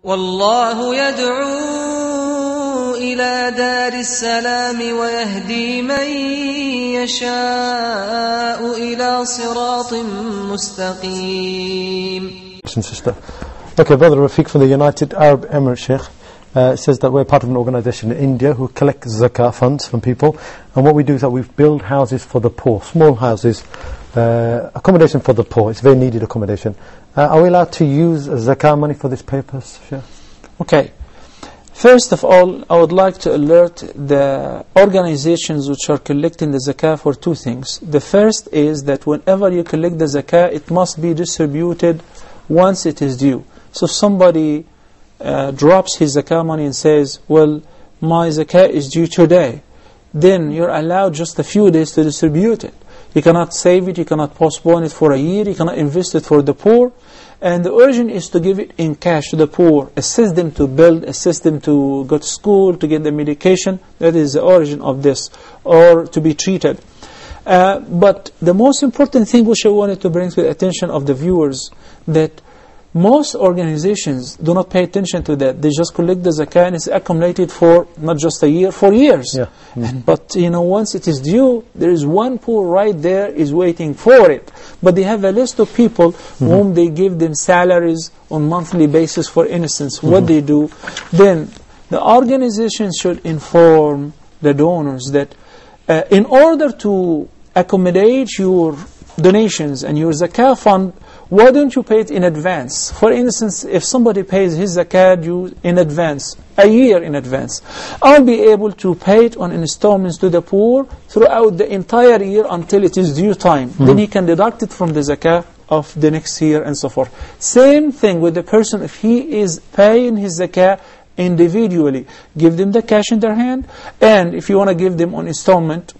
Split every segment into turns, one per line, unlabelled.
والله يدعو إلى دار السلام ويهدي من يشاء إلى صراط مستقيم.
Sister. Okay, Brother Rafiq from the United Arab Emirates, Sheikh, says that we're part of an organisation in India who collect zakah funds from people, and what we do is that we build houses for the poor, small houses, accommodation for the poor. It's very needed accommodation. Are we allowed to use zakah money for this purpose, Sheikh?
Okay. First of all, I would like to alert the organizations which are collecting the zakah for two things. The first is that whenever you collect the zakah, it must be distributed once it is due. So if somebody drops his zakah money and says, well, my zakah is due today, then you're allowed just a few days to distribute it. You cannot save it, you cannot postpone it for a year, you cannot invest it for the poor. And the origin is to give it in cash to the poor, assist them to build, assist them to go to school, to get the medication. That is the origin of this, or to be treated. But the most important thing which I wanted to bring to the attention of the viewers, that most organizations do not pay attention to that. They just collect the zakah and it's accumulated for not just a year, for years.
Yeah.
But once it is due, there is one poor right there is waiting for it. But they have a list of people whom they give them salaries on monthly basis, for instance. What they do, then the organization should inform the donors that in order to accommodate your donations and your zakah fund, why don't you pay it in advance? For instance, if somebody pays his zakah due in advance, a year in advance, I'll be able to pay it on installments to the poor throughout the entire year until it is due time. Then he can deduct it from the zakah of the next year and so forth. Same thing with the person, if he is paying his zakah individually, give them the cash in their hand, and if you want to give them on installment,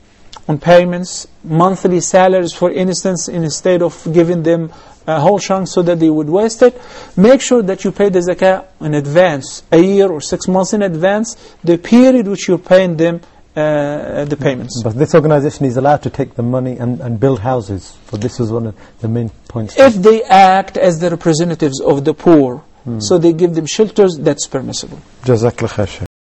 on payments, monthly salaries, for instance, instead of giving them a whole chunk so that they would waste it, make sure that you pay the zakah in advance, a year or 6 months in advance, the period which you're paying them the payments.
But this organization is allowed to take the money and build houses. So this was one of the main points.
If they act as the representatives of the poor, so they give them shelters, that's permissible.
Jazakallah khair.